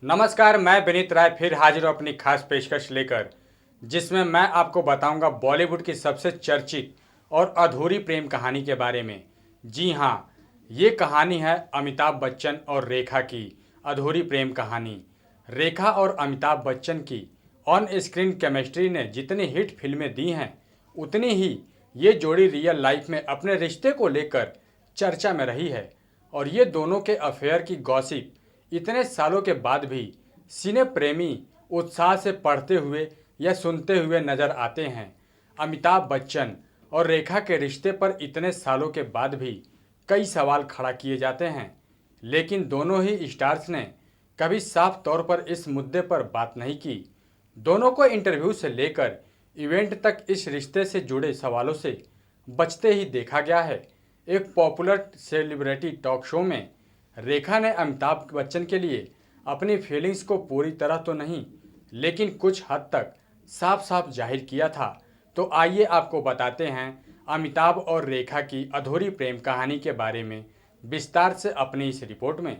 नमस्कार, मैं विनीत राय फिर हाजिर हूँ अपनी खास पेशकश लेकर, जिसमें मैं आपको बताऊंगा बॉलीवुड की सबसे चर्चित और अधूरी प्रेम कहानी के बारे में। जी हाँ, ये कहानी है अमिताभ बच्चन और रेखा की अधूरी प्रेम कहानी। रेखा और अमिताभ बच्चन की ऑन स्क्रीन केमिस्ट्री ने जितनी हिट फिल्में दी हैं, उतनी ही ये जोड़ी रियल लाइफ में अपने रिश्ते को लेकर चर्चा में रही है। और ये दोनों के अफेयर की गॉसिप इतने सालों के बाद भी सिने प्रेमी उत्साह से पढ़ते हुए या सुनते हुए नजर आते हैं। अमिताभ बच्चन और रेखा के रिश्ते पर इतने सालों के बाद भी कई सवाल खड़ा किए जाते हैं, लेकिन दोनों ही स्टार्स ने कभी साफ तौर पर इस मुद्दे पर बात नहीं की। दोनों को इंटरव्यू से लेकर इवेंट तक इस रिश्ते से जुड़े सवालों से बचते ही देखा गया है। एक पॉपुलर सेलिब्रिटी टॉक शो में रेखा ने अमिताभ बच्चन के लिए अपनी फीलिंग्स को पूरी तरह तो नहीं, लेकिन कुछ हद तक साफ साफ जाहिर किया था। तो आइए आपको बताते हैं अमिताभ और रेखा की अधूरी प्रेम कहानी के बारे में विस्तार से अपनी इस रिपोर्ट में।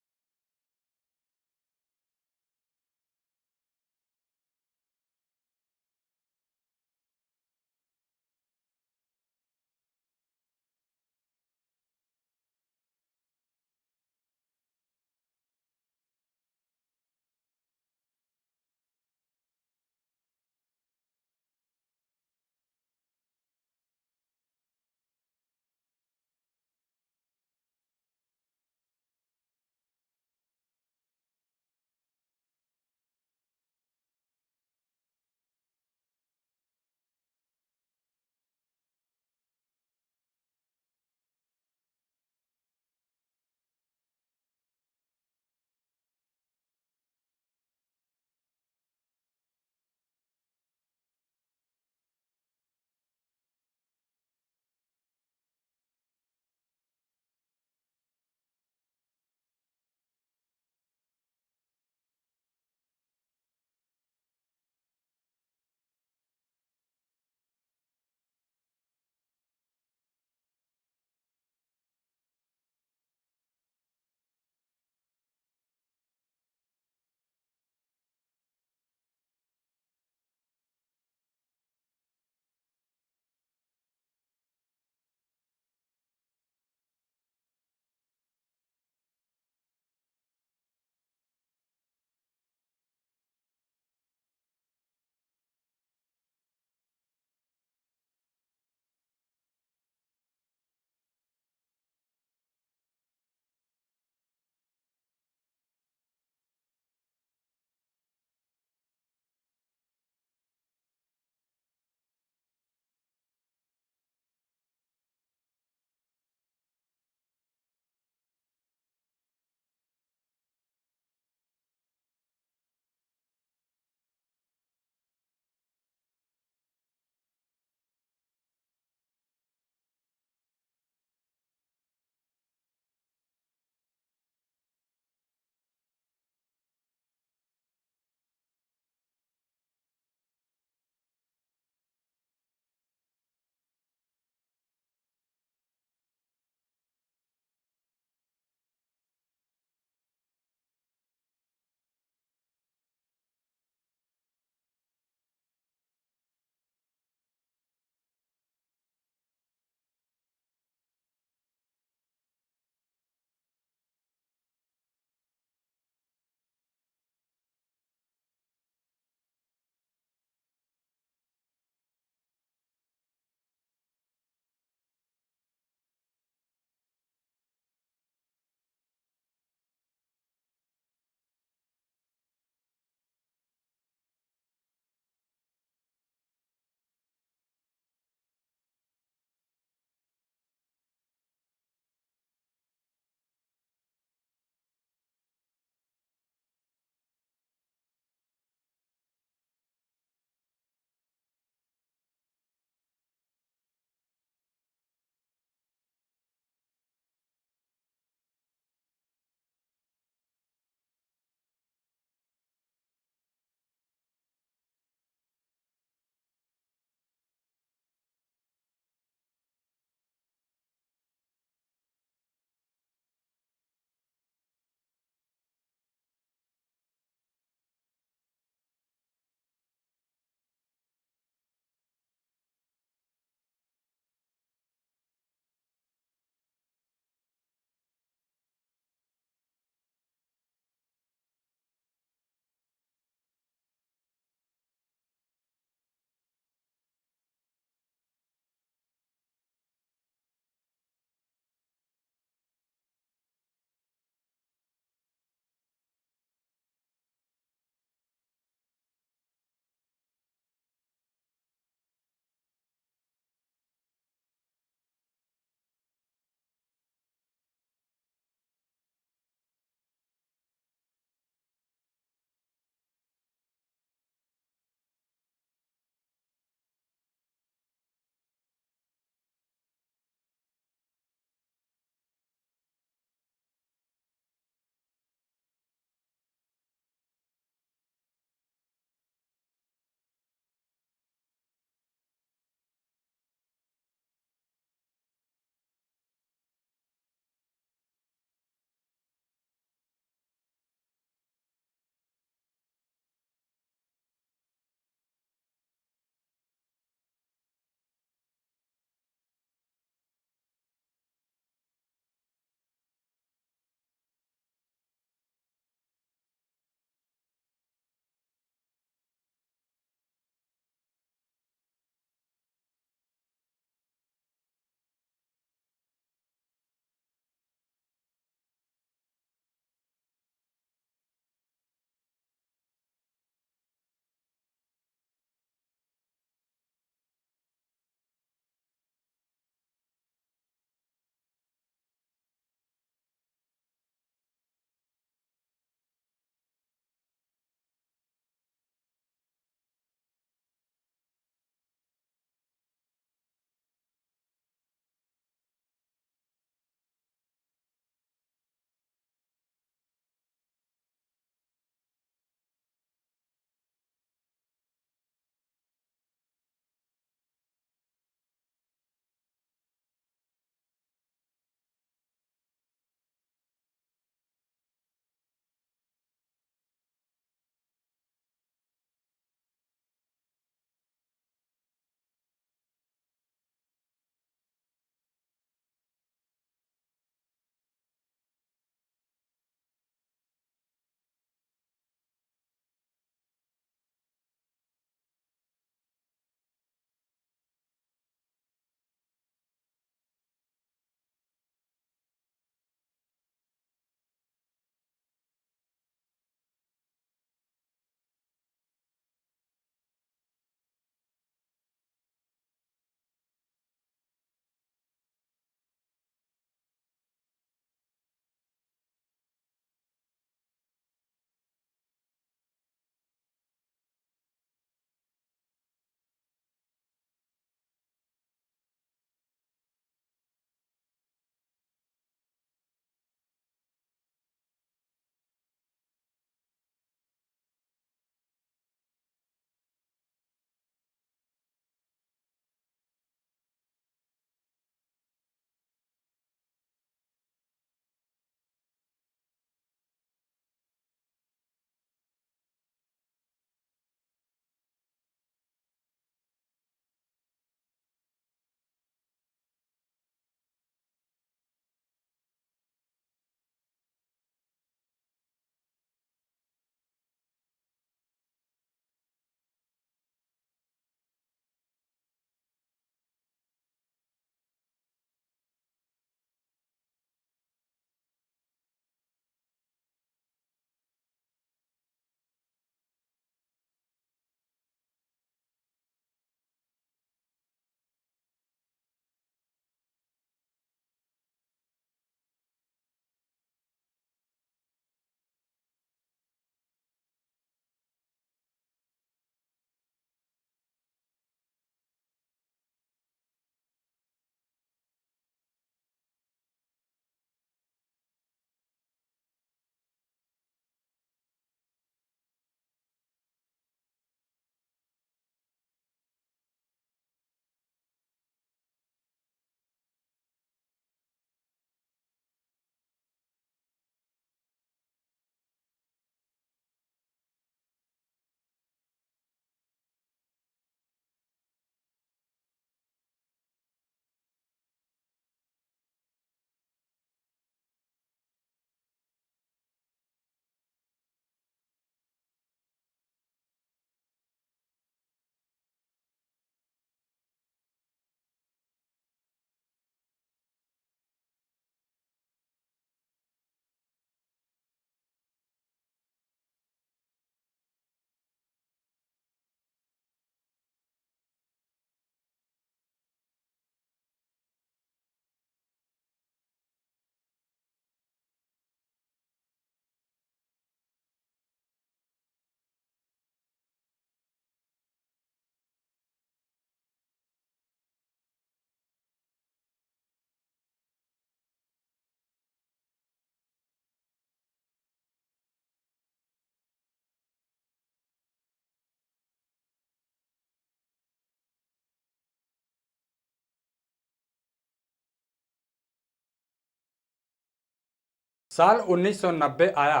साल 1990 आया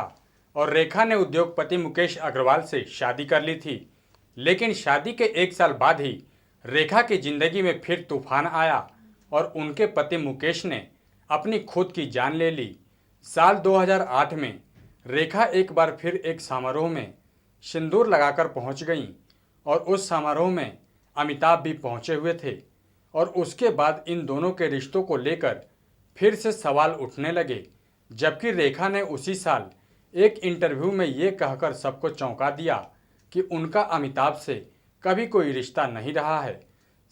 और रेखा ने उद्योगपति मुकेश अग्रवाल से शादी कर ली थी। लेकिन शादी के 1 साल बाद ही रेखा की जिंदगी में फिर तूफान आया और उनके पति मुकेश ने अपनी खुद की जान ले ली। साल 2008 में रेखा एक बार फिर एक समारोह में सिंदूर लगाकर पहुंच गईं और उस समारोह में अमिताभ भी पहुंचे हुए थे और उसके बाद इन दोनों के रिश्तों को लेकर फिर से सवाल उठने लगे। जबकि रेखा ने उसी साल एक इंटरव्यू में ये कहकर सबको चौंका दिया कि उनका अमिताभ से कभी कोई रिश्ता नहीं रहा है।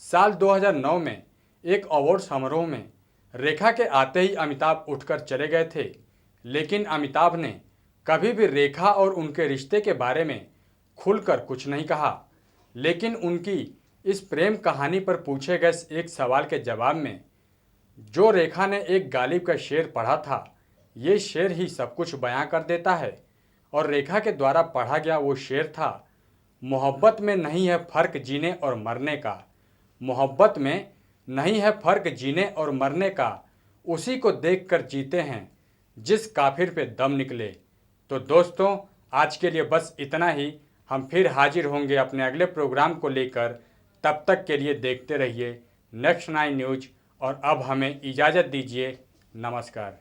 साल 2009 में एक अवार्ड समारोह में रेखा के आते ही अमिताभ उठकर चले गए थे, लेकिन अमिताभ ने कभी भी रेखा और उनके रिश्ते के बारे में खुलकर कुछ नहीं कहा। लेकिन उनकी इस प्रेम कहानी पर पूछे गए एक सवाल के जवाब में जो रेखा ने एक गालिब का शेर पढ़ा था, ये शेर ही सब कुछ बयां कर देता है। और रेखा के द्वारा पढ़ा गया वो शेर था, मोहब्बत में नहीं है फ़र्क जीने और मरने का, मोहब्बत में नहीं है फ़र्क जीने और मरने का, उसी को देखकर जीते हैं जिस काफिर पे दम निकले। तो दोस्तों, आज के लिए बस इतना ही। हम फिर हाजिर होंगे अपने अगले प्रोग्राम को लेकर। तब तक के लिए देखते रहिए नेक्स्ट 9 न्यूज और अब हमें इजाज़त दीजिए। नमस्कार।